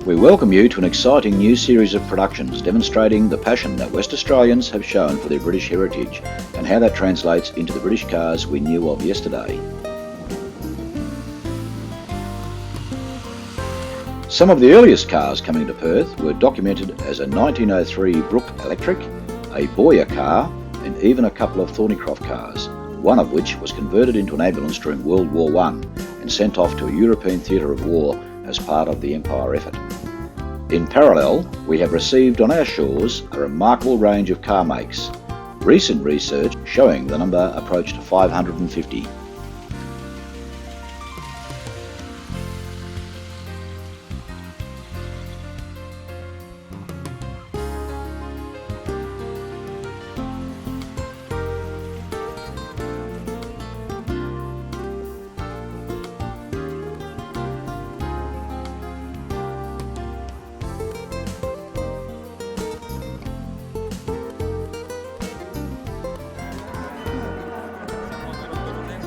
We welcome you to an exciting new series of productions demonstrating the passion that West Australians have shown for their British heritage and how that translates into the British cars we knew of yesterday. Some of the earliest cars coming to Perth were documented as a 1903 Brook Electric, a Boyer car, and even a couple of Thornycroft cars, one of which was converted into an ambulance during World War I and sent off to a European theatre of war as part of the Empire effort. In parallel, we have received on our shores a remarkable range of car makes, recent research showing the number approached 550.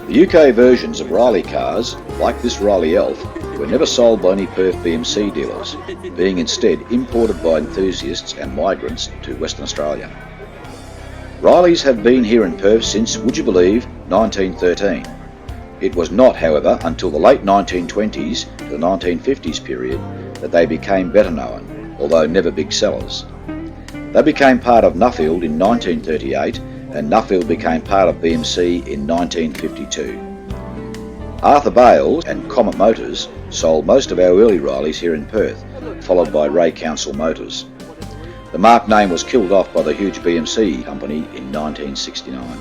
The UK versions of Riley cars, like this Riley Elf, were never sold by any Perth BMC dealers, being instead imported by enthusiasts and migrants to Western Australia. Rileys have been here in Perth since, would you believe, 1913. It was not, however, until the late 1920s to the 1950s period that they became better known, although never big sellers. They became part of Nuffield in 1938, and Nuffield became part of BMC in 1952. Arthur Bales and Comet Motors sold most of our early Rileys here in Perth, followed by Ray Council Motors. The Marque name was killed off by the huge BMC company in 1969.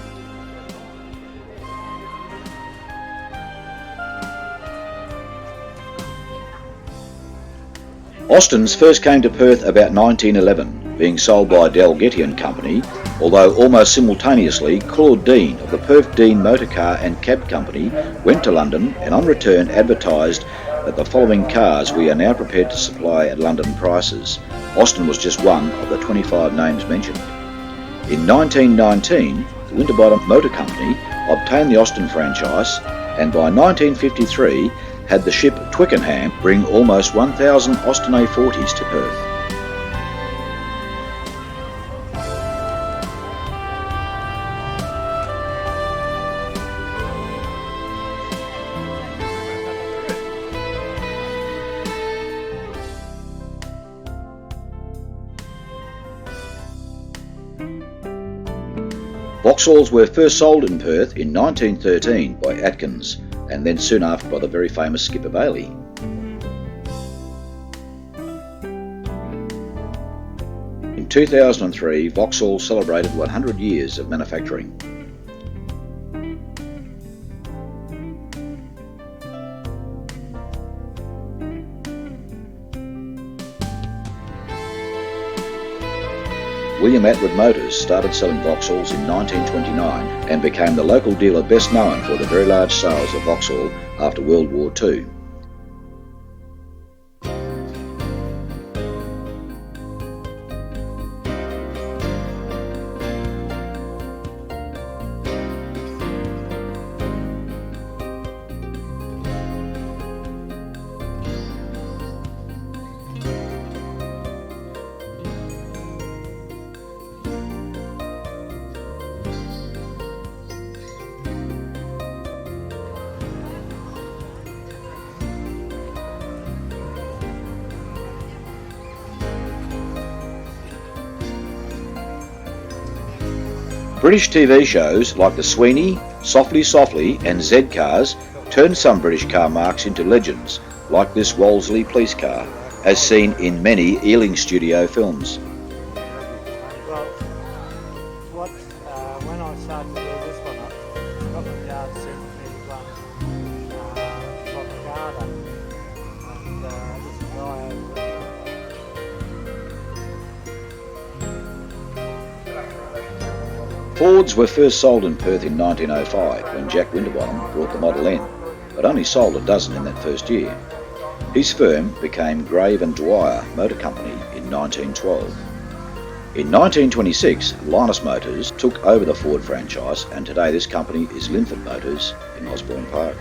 Austins first came to Perth about 1911, being sold by Dalgety and Company, although almost simultaneously Claude Dean of the Perth Dean Motor Car and Cab Company went to London and on return advertised that the following cars we are now prepared to supply at London prices. Austin was just one of the 25 names mentioned. In 1919, the Winterbottom Motor Company obtained the Austin franchise, and by 1953 had the ship Twickenham bring almost 1,000 Austin A40s to Perth. Vauxhalls were first sold in Perth in 1913 by Atkins, and then soon after by the very famous Skipper Bailey. In 2003, Vauxhall celebrated 100 years of manufacturing. William Atwood Motors started selling Vauxhalls in 1929 and became the local dealer best known for the very large sales of Vauxhall after World War II. British TV shows like The Sweeney, Softly Softly and Z Cars turned some British car marques into legends, like this Wolseley police car, as seen in many Ealing Studio films. Well, when I started to do this one up, Scotland Yard sent me one from Garda, and this guy over there. Fords were first sold in Perth in 1905 when Jack Winterbottom brought the Model N, but only sold a dozen in that first year. His firm became Grave and Dwyer Motor Company in 1912. In 1926, Linus Motors took over the Ford franchise, and today this company is Linford Motors in Osborne Park.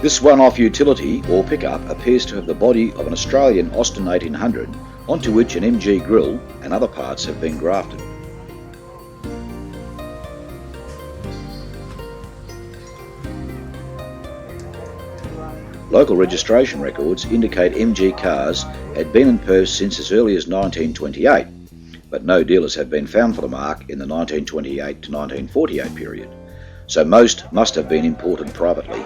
This one-off utility or pickup appears to have the body of an Australian Austin 1800 onto which an MG grille and other parts have been grafted. Local registration records indicate MG cars had been in Perth since as early as 1928, but no dealers have been found for the Marque in the 1928 to 1948 period, so most must have been imported privately.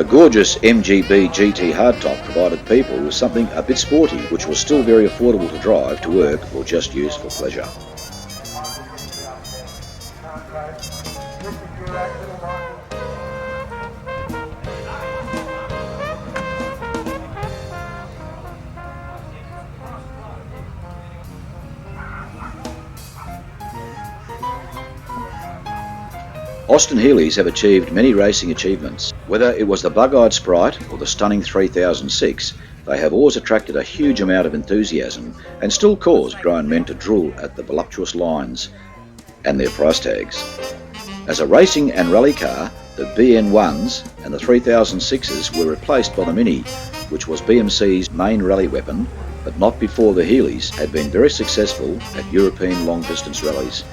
The gorgeous MGB GT hardtop provided people with something a bit sporty which was still very affordable to drive to work or just use for pleasure. Austin Healeys have achieved many racing achievements. Whether it was the bug-eyed Sprite or the stunning 3006, they have always attracted a huge amount of enthusiasm and still cause grown men to drool at the voluptuous lines and their price tags. As a racing and rally car, the BN1s and the 3006s were replaced by the Mini, which was BMC's main rally weapon, but not before the Healeys had been very successful at European long-distance rallies.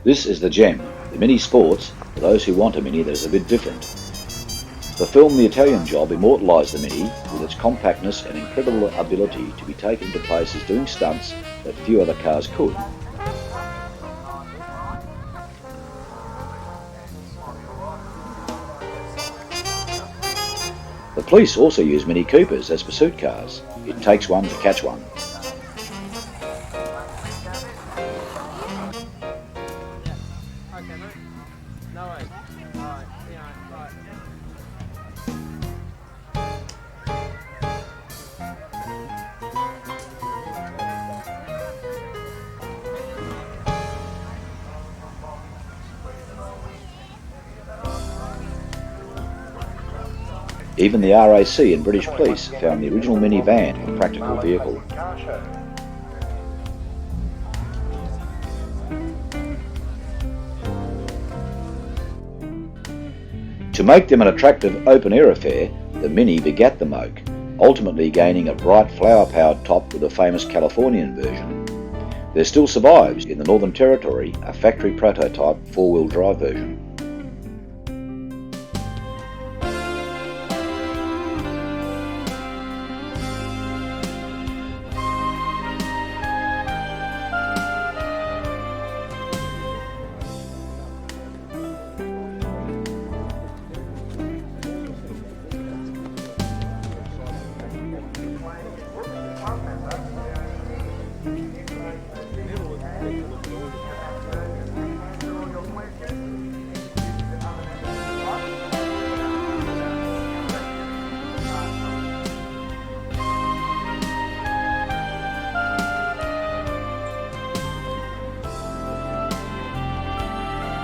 This is the gem, the Mini Sports, for those who want a Mini that is a bit different. The film The Italian Job immortalised the Mini with its compactness and incredible ability to be taken to places doing stunts that few other cars could. The police also use Mini Coopers as pursuit cars. It takes one to catch one. Even the RAC and British Police found the original Mini van a practical vehicle. To make them an attractive open-air affair, the Mini begat the Marque, ultimately gaining a bright flower-powered top with the famous Californian version. There still survives in the Northern Territory a factory prototype four-wheel drive version.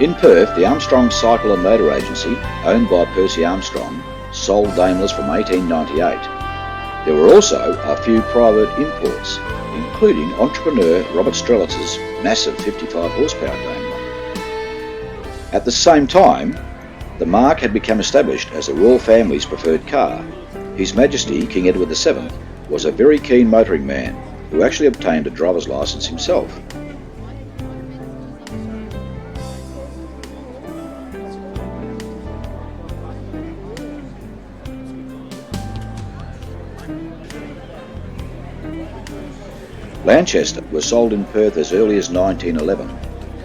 In Perth, the Armstrong Cycle and Motor Agency, owned by Percy Armstrong, sold Daimlers from 1898. There were also a few private imports, including entrepreneur Robert Strelitz's massive 55 horsepower Daimler. At the same time, the Marque had become established as the royal family's preferred car. His Majesty King Edward VII was a very keen motoring man who actually obtained a driver's licence himself. Lanchester were sold in Perth as early as 1911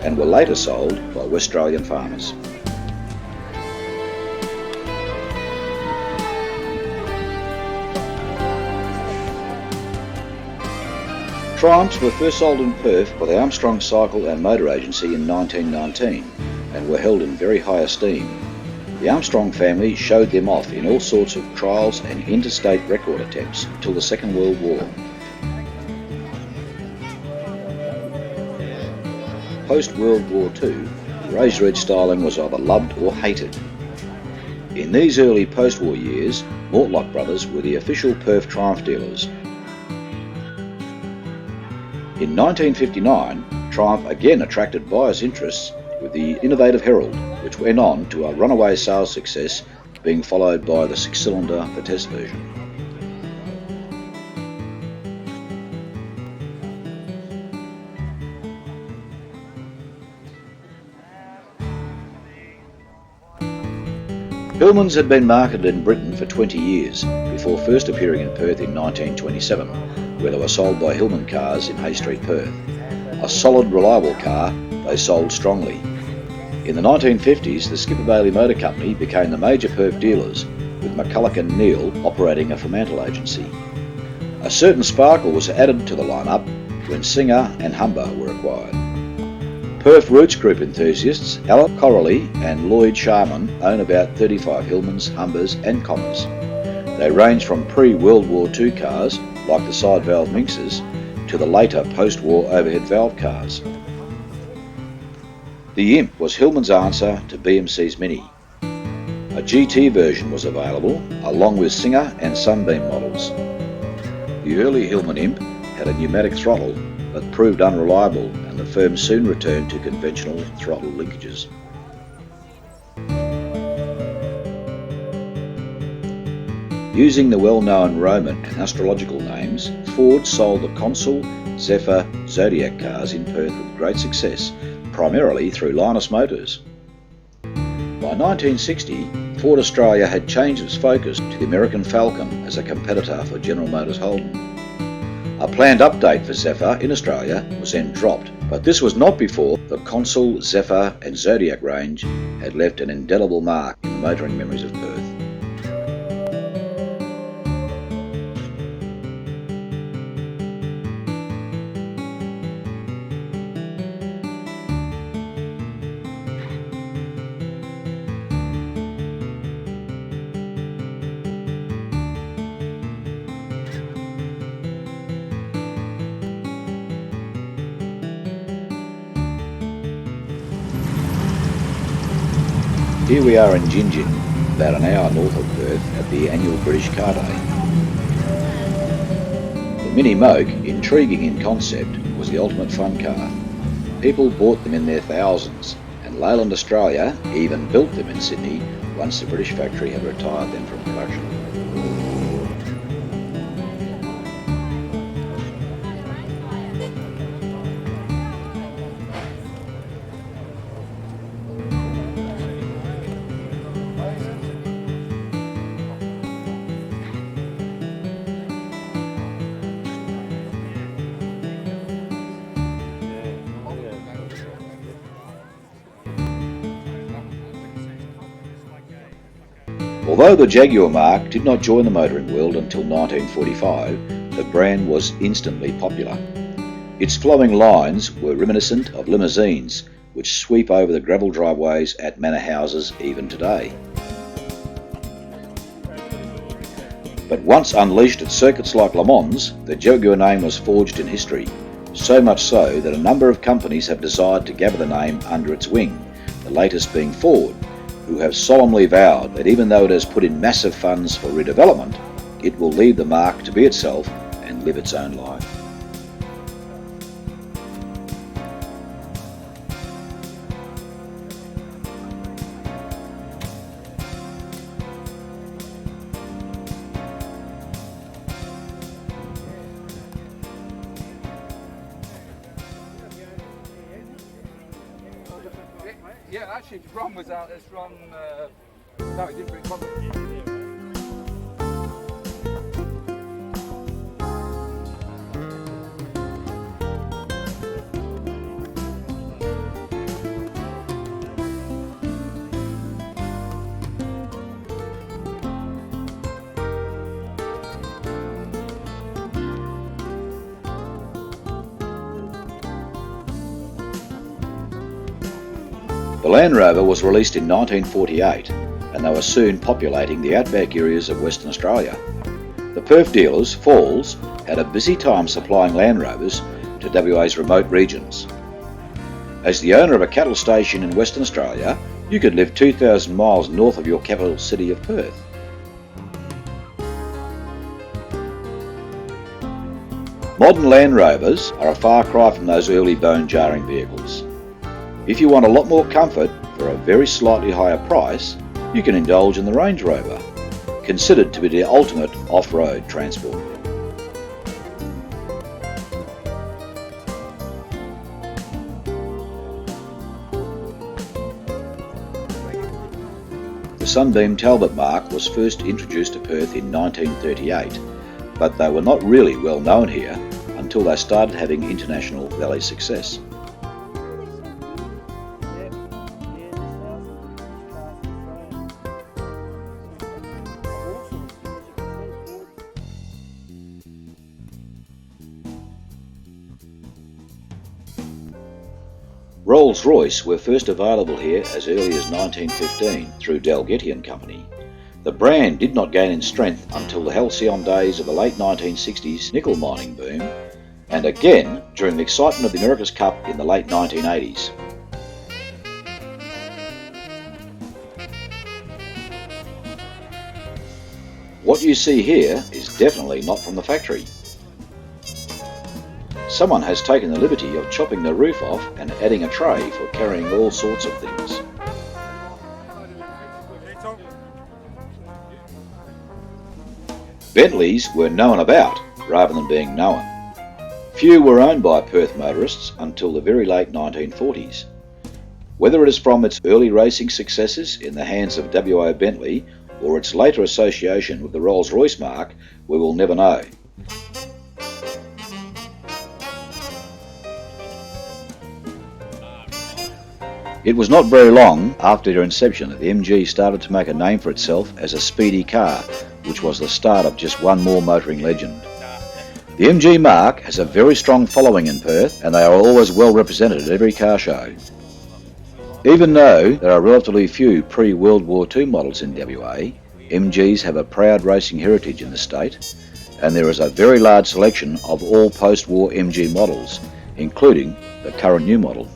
and were later sold by West Australian farmers. Triumphs were first sold in Perth by the Armstrong Cycle and Motor Agency in 1919 and were held in very high esteem. The Armstrong family showed them off in all sorts of trials and interstate record attempts until the Second World War. post-World War II, raised red styling was either loved or hated. In these early post-war years, Mortlock Brothers were the official Perth Triumph dealers. In 1959, Triumph again attracted buyers' interests with the innovative Herald, which went on to a runaway sales success, being followed by the 6-cylinder Vitesse version. Hillmans had been marketed in Britain for 20 years, before first appearing in Perth in 1927, where they were sold by Hillman Cars in Hay Street, Perth. A solid, reliable car, they sold strongly. In the 1950s, the Skipper Bailey Motor Company became the major Perth dealers, with McCulloch and Neal operating a Fremantle agency. A certain sparkle was added to the lineup when Singer and Humber were acquired. Perth Roots Group enthusiasts Alan Corley and Lloyd Sharman own about 35 Hillmans, Humbers and Commers. They range from pre-World War II cars, like the side valve Minxes, to the later post-war overhead valve cars. The Imp was Hillman's answer to BMC's Mini. A GT version was available, along with Singer and Sunbeam models. The early Hillman Imp had a pneumatic throttle, but proved unreliable, and the firm soon returned to conventional throttle linkages. Using the well-known Roman and astrological names, Ford sold the Consul, Zephyr, Zodiac cars in Perth with great success, primarily through Linus Motors. By 1960, Ford Australia had changed its focus to the American Falcon as a competitor for General Motors Holden. A planned update for Zephyr in Australia was then dropped, but this was not before the Consul, Zephyr and Zodiac range had left an indelible mark in the motoring memories of Perth. Here we are in Gingin, about an hour north of Perth, at the annual British Car Day. The Mini Moke, intriguing in concept, was the ultimate fun car. People bought them in their thousands, and Leyland Australia even built them in Sydney once the British factory had retired them from production. Although the Jaguar Marque did not join the motoring world until 1945, the brand was instantly popular. Its flowing lines were reminiscent of limousines, which sweep over the gravel driveways at manor houses even today. But once unleashed at circuits like Le Mans, the Jaguar name was forged in history, so much so that a number of companies have desired to gather the name under its wing, the latest being Ford, who have solemnly vowed that even though it has put in massive funds for redevelopment, it will leave the Marque to be itself and live its own life. Yeah, actually, Ron was out. It's Ron. No, he didn't bring Ron. The Land Rover was released in 1948, and they were soon populating the outback areas of Western Australia. The Perth dealers, Falls, had a busy time supplying Land Rovers to WA's remote regions. As the owner of a cattle station in Western Australia, you could live 2,000 miles north of your capital city of Perth. Modern Land Rovers are a far cry from those early bone-jarring vehicles. If you want a lot more comfort for a very slightly higher price, you can indulge in the Range Rover, considered to be the ultimate off-road transport. The Sunbeam Talbot Marque was first introduced to Perth in 1938, but they were not really well known here until they started having international valley success. Rolls-Royce were first available here as early as 1915 through Dalgety and Company. The brand did not gain in strength until the halcyon days of the late 1960s nickel mining boom, and again during the excitement of the America's Cup in the late 1980s. What you see here is definitely not from the factory. Someone has taken the liberty of chopping the roof off and adding a tray for carrying all sorts of things. Bentleys were known about rather than being known. Few were owned by Perth motorists until the very late 1940s. Whether it is from its early racing successes in the hands of W.O. Bentley or its later association with the Rolls-Royce marque, we will never know. It was not very long after their inception that the MG started to make a name for itself as a speedy car, which was the start of just one more motoring legend. The MG Marque has a very strong following in Perth, and they are always well represented at every car show. Even though there are relatively few pre-World War II models in WA, MGs have a proud racing heritage in the state, and there is a very large selection of all post-war MG models, including the current new model.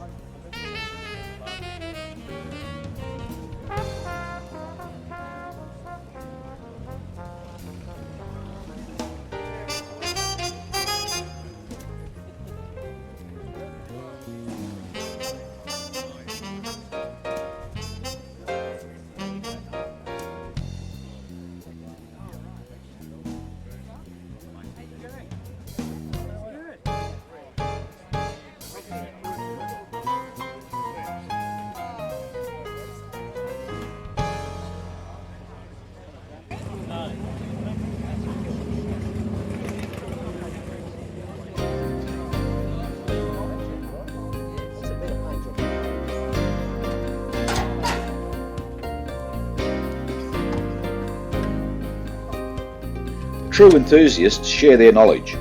True enthusiasts share their knowledge.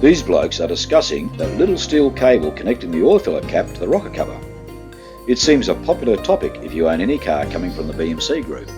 These blokes are discussing that little steel cable connecting the oil filler cap to the rocker cover. It seems a popular topic if you own any car coming from the BMC group.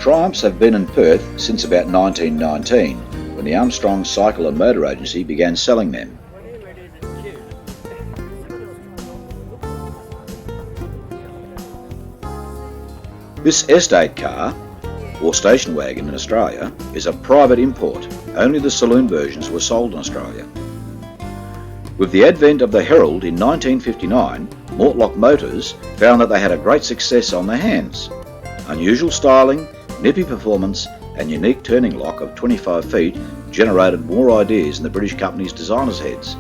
Triumphs have been in Perth since about 1919, when the Armstrong Cycle and Motor Agency began selling them. This estate car or station wagon in Australia, is a private import. Only the saloon versions were sold in Australia. With the advent of the Herald in 1959, Mortlock Motors found that they had a great success on their hands. Unusual styling, nippy performance and unique turning lock of 25 feet generated more ideas in the British company's designers' heads.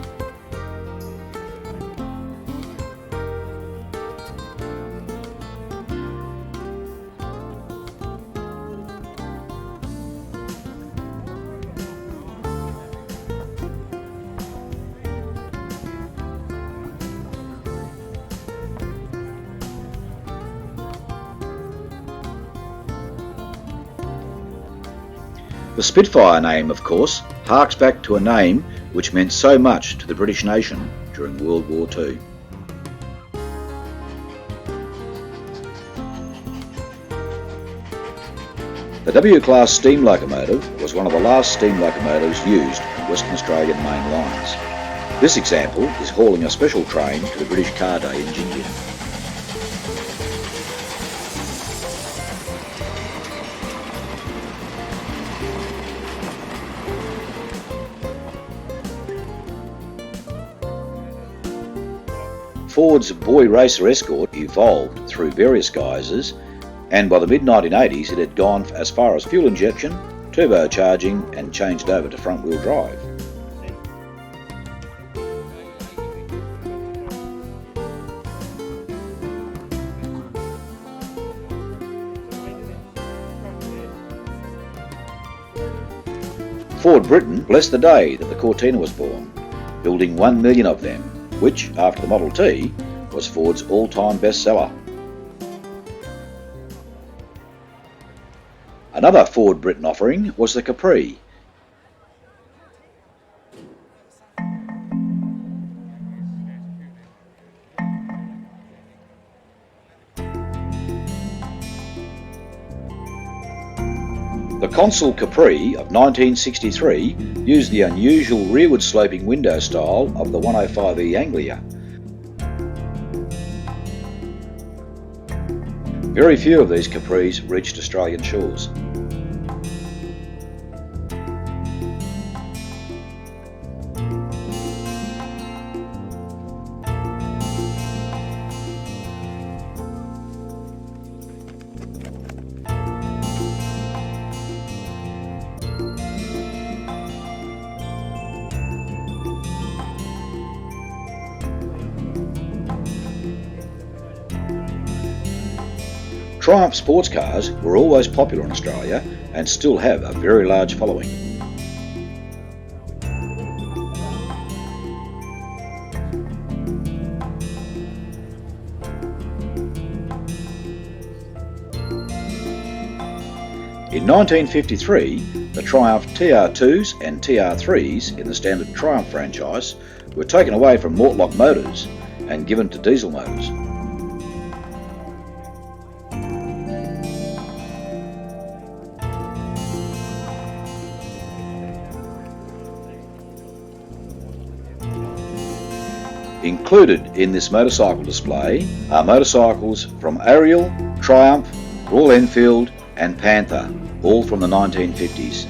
The Spitfire name, of course, harks back to a name which meant so much to the British nation during World War II. The W-class steam locomotive was one of the last steam locomotives used on Western Australian main lines. This example is hauling a special train to the British Car Day in Gingin. Ford's Boy Racer Escort evolved through various guises, and by the mid-1980s it had gone as far as fuel injection, turbocharging and changed over to front-wheel drive. Ford Britain blessed the day that the Cortina was born, building 1 million of them, which, after the Model T, was Ford's all-time bestseller. Another Ford Britain offering was the Capri. The Consul Capri of 1963 used the unusual rearward sloping window style of the 105E Anglia. Very few of these Capris reached Australian shores. Triumph sports cars were always popular in Australia and still have a very large following. In 1953, the Triumph TR2s and TR3s in the standard Triumph franchise were taken away from Mortlock Motors and given to diesel motors. Included in this motorcycle display are motorcycles from Ariel, Triumph, Royal Enfield and Panther, all from the 1950s.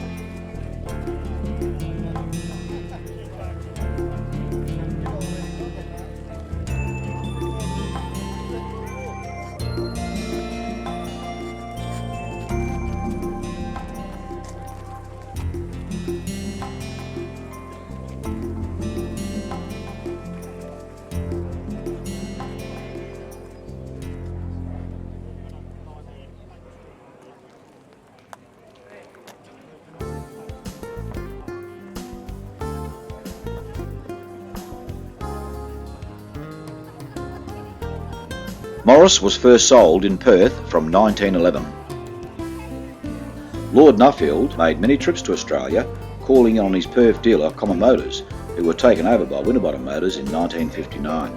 Morris was first sold in Perth from 1911. Lord Nuffield made many trips to Australia, calling on his Perth dealer Common Motors, who were taken over by Winterbottom Motors in 1959.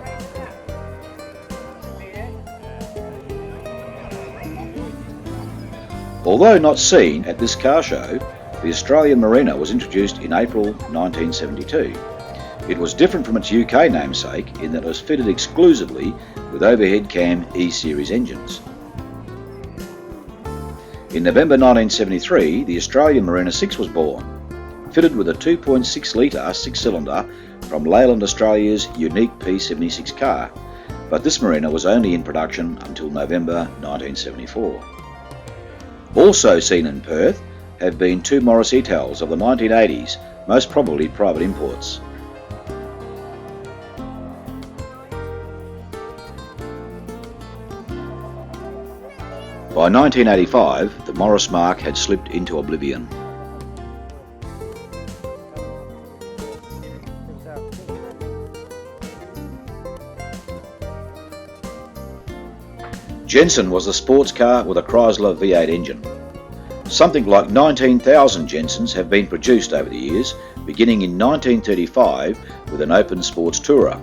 Although not seen at this car show, the Australian Marina was introduced in April 1972. It was different from its UK namesake in that it was fitted exclusively with overhead cam E-Series engines. In November 1973, the Australian Marina 6 was born, fitted with a 2.6 litre 6-cylinder from Leyland Australia's unique P76 car, but this Marina was only in production until November 1974. Also seen in Perth have been two Morris Etals of the 1980s, most probably private imports. By 1985, the Morris Marque had slipped into oblivion. Jensen was a sports car with a Chrysler V8 engine. Something like 19,000 Jensens have been produced over the years, beginning in 1935 with an open sports tourer.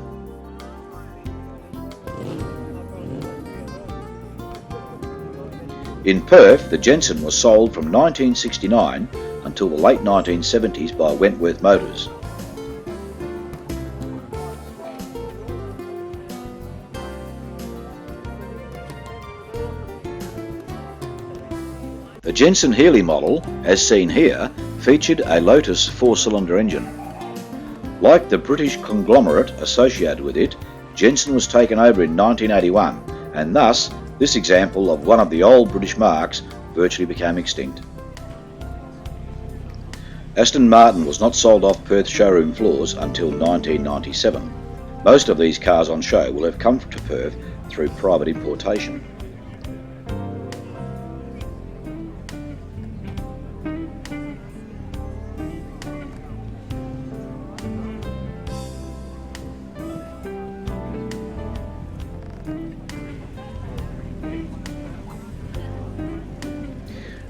In Perth, the Jensen was sold from 1969 until the late 1970s by Wentworth Motors. The Jensen Healey model, as seen here, featured a Lotus 4-cylinder engine. Like the British conglomerate associated with it, Jensen was taken over in 1981, and thus this example of one of the old British marques virtually became extinct. Aston Martin was not sold off Perth showroom floors until 1997. Most of these cars on show will have come to Perth through private importation.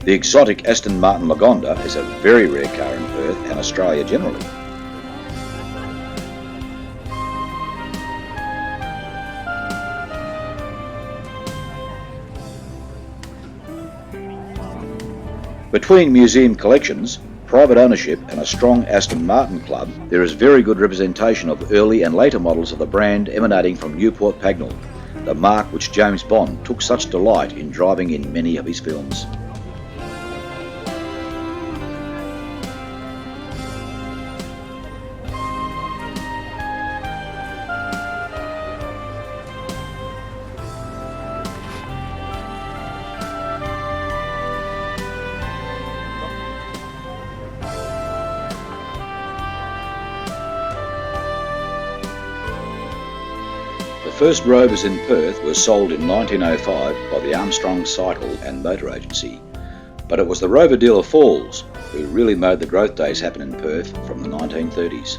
The exotic Aston Martin Lagonda is a very rare car in Perth and Australia generally. Between museum collections, private ownership and a strong Aston Martin club, there is very good representation of early and later models of the brand emanating from Newport Pagnell, the marque which James Bond took such delight in driving in many of his films. The first Rovers in Perth were sold in 1905 by the Armstrong Cycle and Motor Agency, but it was the Rover dealer Falls who really made the growth days happen in Perth from the 1930s.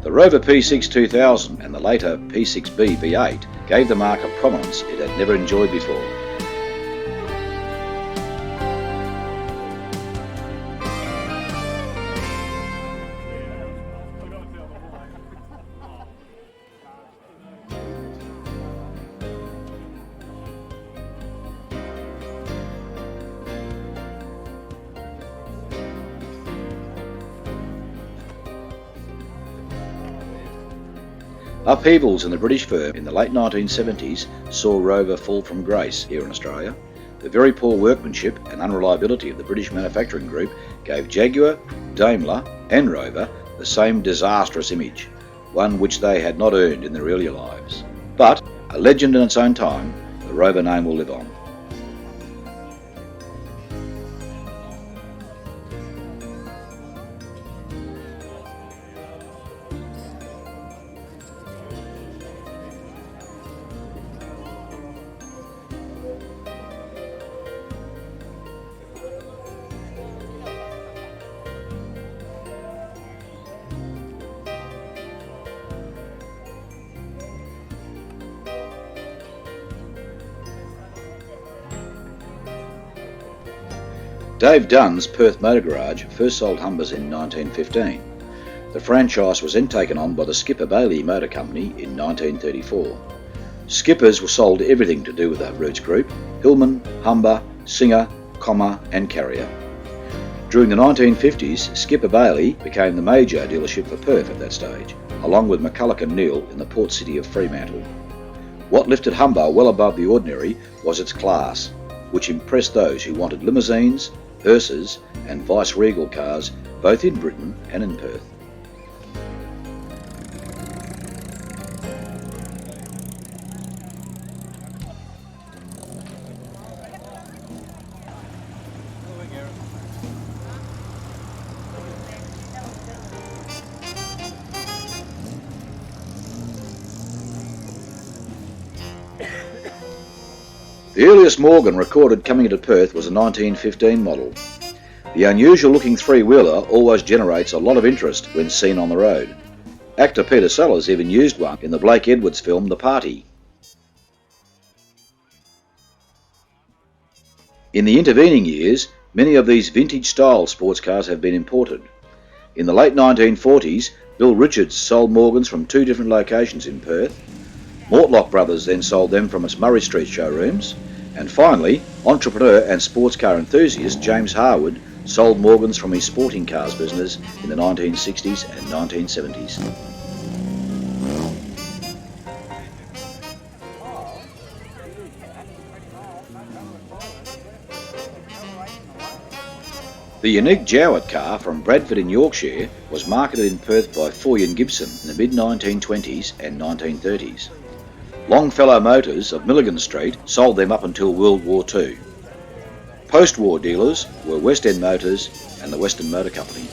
The Rover P6 2000 and the later P6B V8 gave the marque a prominence it had never enjoyed before. Upheavals in the British firm in the late 1970s saw Rover fall from grace here in Australia. The very poor workmanship and unreliability of the British manufacturing group gave Jaguar, Daimler and Rover the same disastrous image, one which they had not earned in their earlier lives. But, a legend in its own time, the Rover name will live on. Dave Dunn's Perth Motor Garage first sold Humbers in 1915. The franchise was then taken on by the Skipper Bailey Motor Company in 1934. Skippers were sold everything to do with that Roots group: Hillman, Humber, Singer, Commer and Carrier. During the 1950s, Skipper Bailey became the major dealership for Perth at that stage, along with McCulloch and Neal in the port city of Fremantle. What lifted Humber well above the ordinary was its class, which impressed those who wanted limousines, hearses and vice-regal cars both in Britain and in Perth. The earliest Morgan recorded coming into Perth was a 1915 model. The unusual looking three-wheeler always generates a lot of interest when seen on the road. Actor Peter Sellers even used one in the Blake Edwards film The Party. In the intervening years, many of these vintage style sports cars have been imported. In the late 1940s, Bill Richards sold Morgans from two different locations in Perth. Mortlock Brothers then sold them from its Murray Street showrooms, and finally, entrepreneur and sports car enthusiast James Harwood sold Morgans from his sporting cars business in the 1960s and 1970s. The unique Jowett car from Bradford in Yorkshire was marketed in Perth by Foy and Gibson in the mid-1920s and 1930s. Longfellow Motors of Milligan Street sold them up until World War II. Post-war dealers were West End Motors and the Western Motor Company.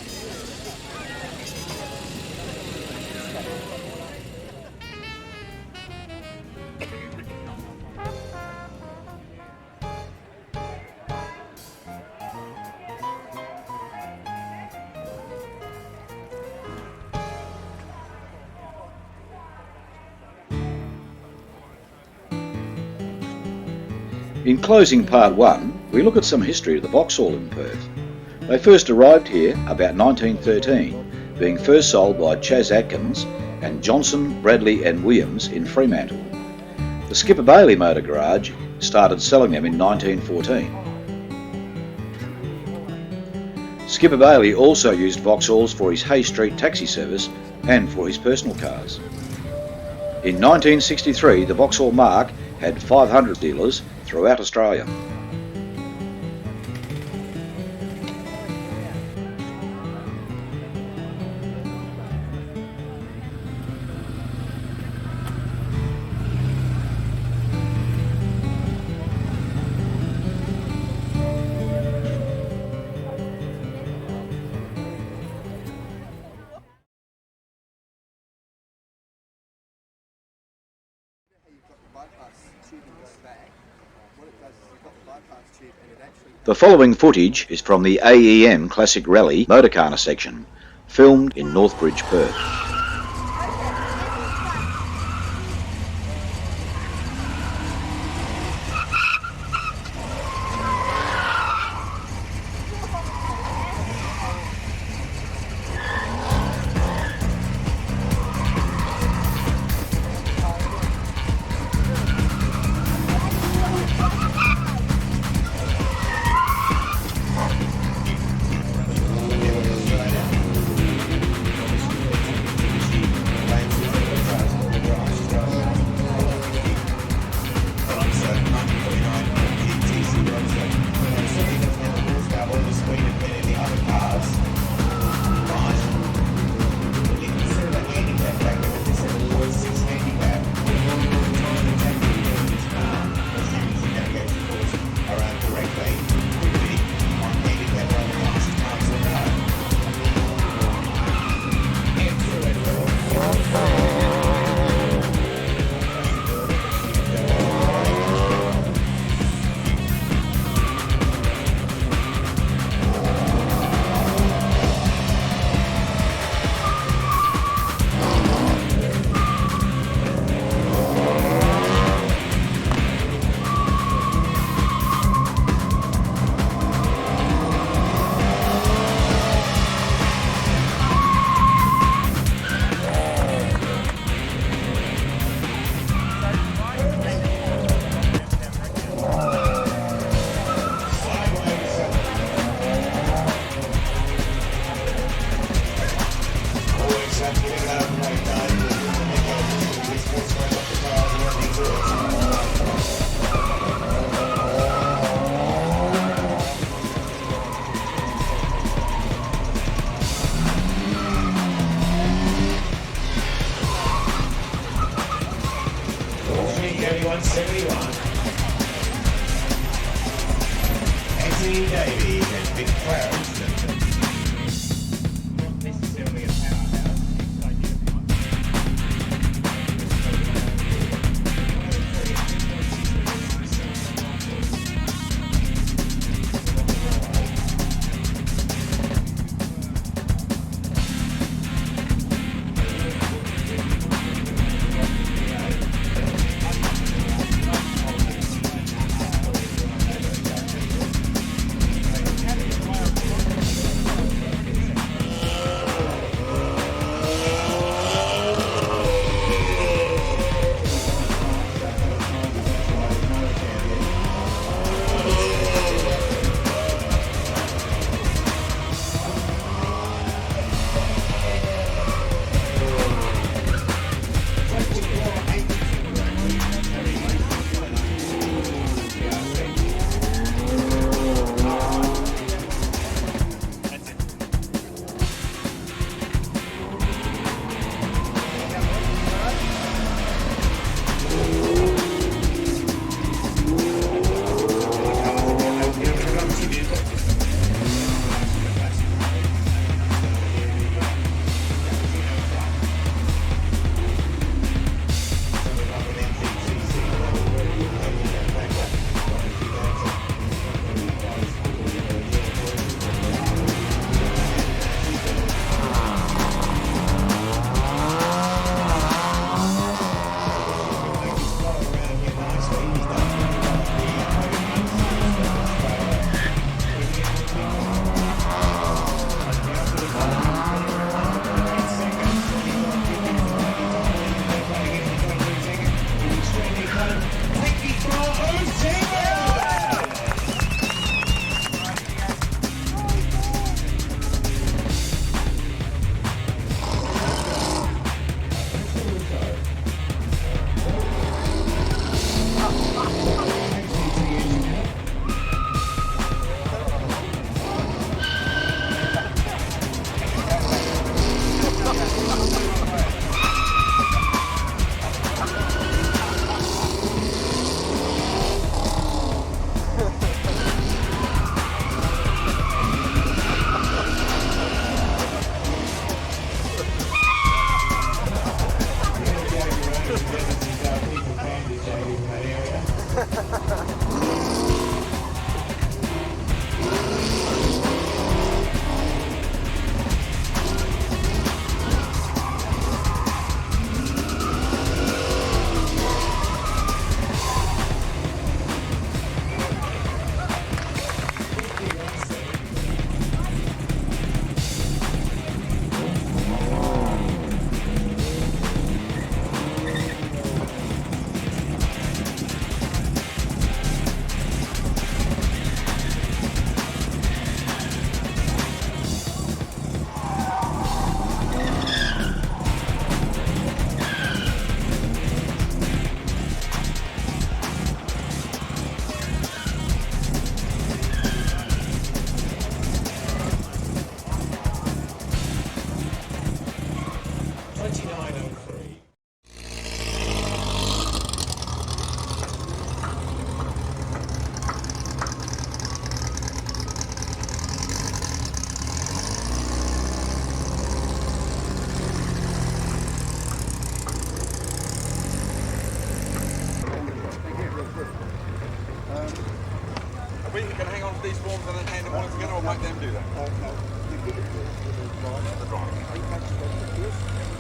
In closing part 1, we look at some history of the Vauxhall in Perth. They first arrived here about 1913, being first sold by Chas Atkins and Johnson, Bradley and Williams in Fremantle. The Skipper Bailey Motor Garage started selling them in 1914. Skipper Bailey also used Vauxhalls for his Hay Street taxi service and for his personal cars. In 1963, the Vauxhall Marque had 500 dealers throughout Australia. The following footage is from the AEM Classic Rally Motorcar section, filmed in Northbridge, Perth. We can hang on to these forms and then hand them all together, or make them do that?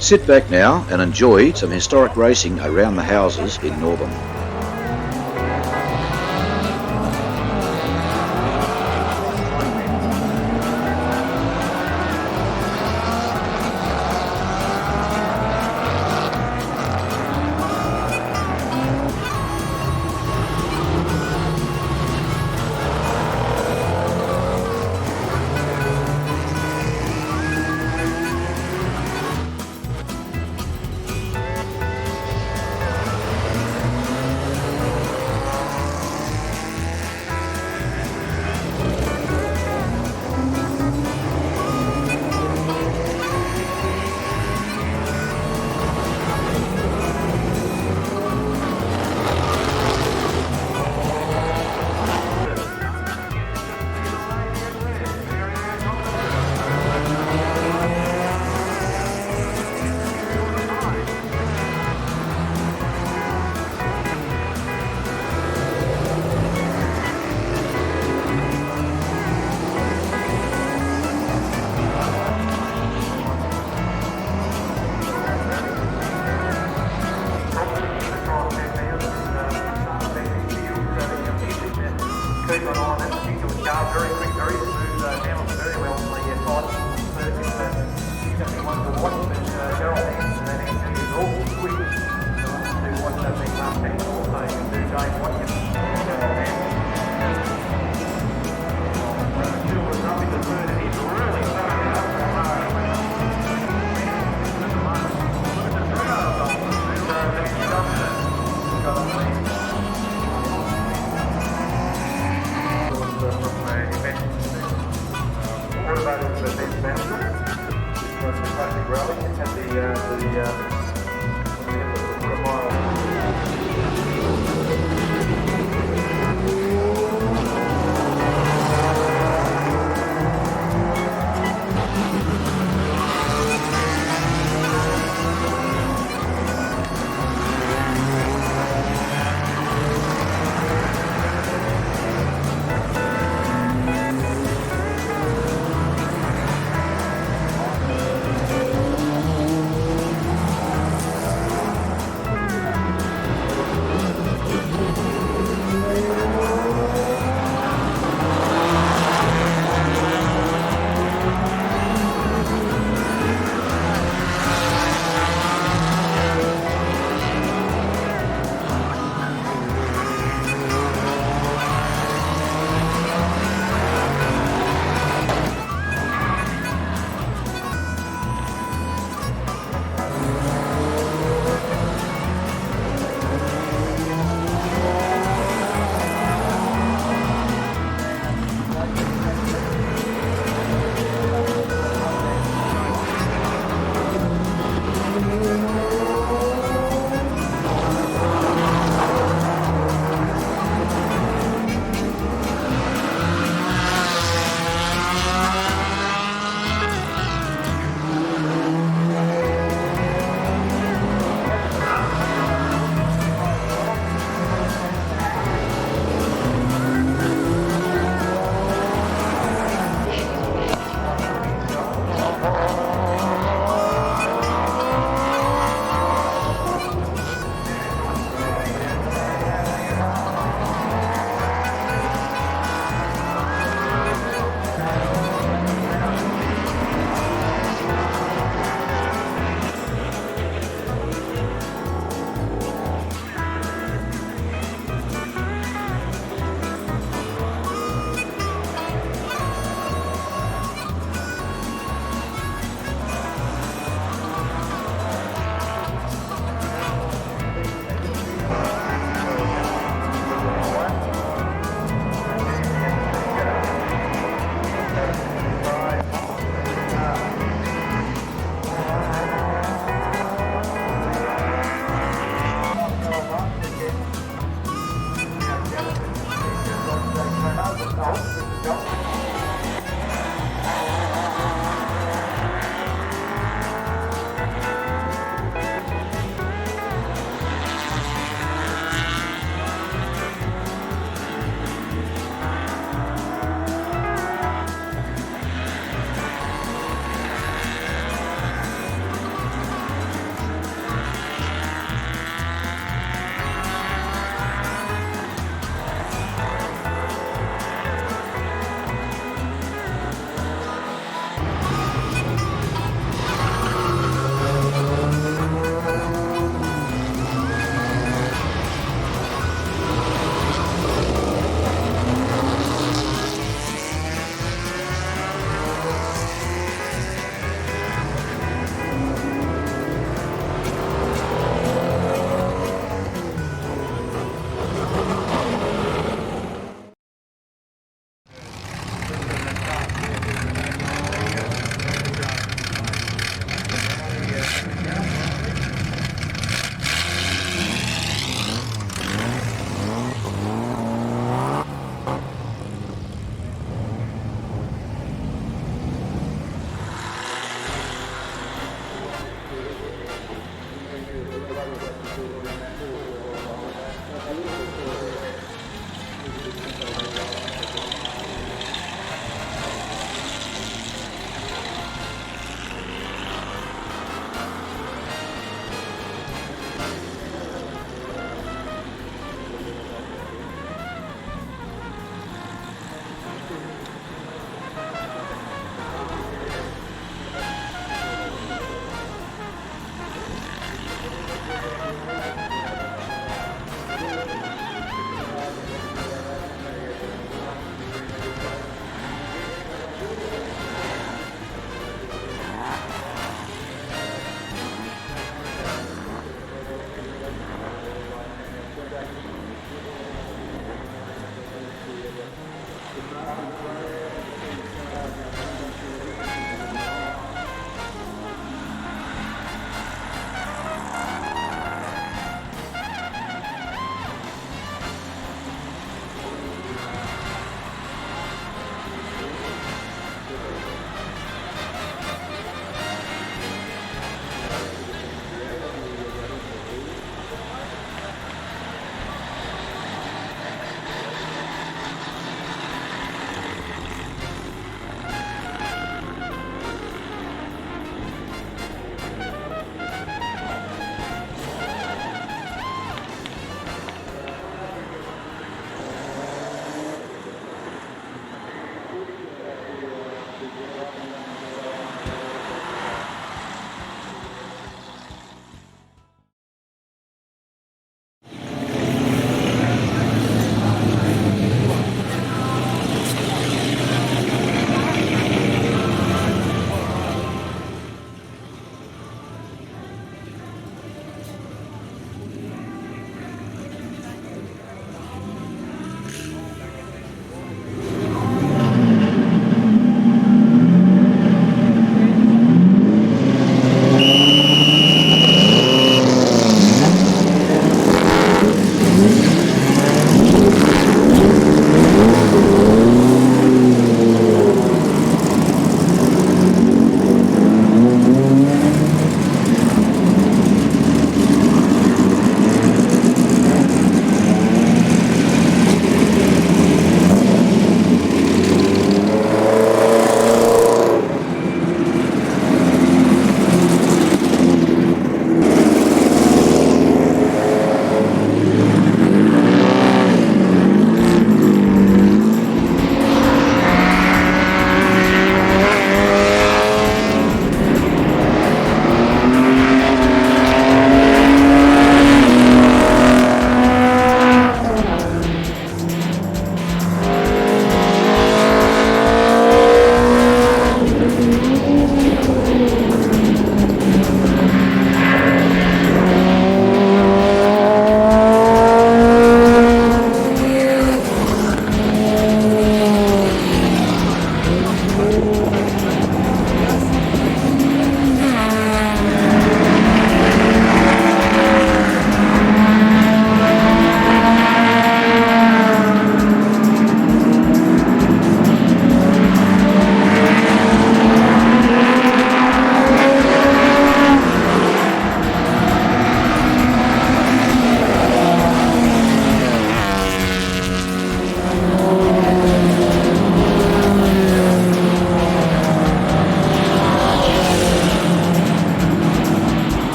Sit back now and enjoy some historic racing around the houses in Northam. movement on that particular car, very quick, very smooth, handles very well for the tight circuit. He's going to be one to watch, but Gerald Hanson and Anthony is awful quick. So to watch that being done, and also you can do Dave Watkins and Gerald Hanson. Still with nothing to third, and he's really starting it up for Marque. Automotive event management from the classic rally at the mile. Go.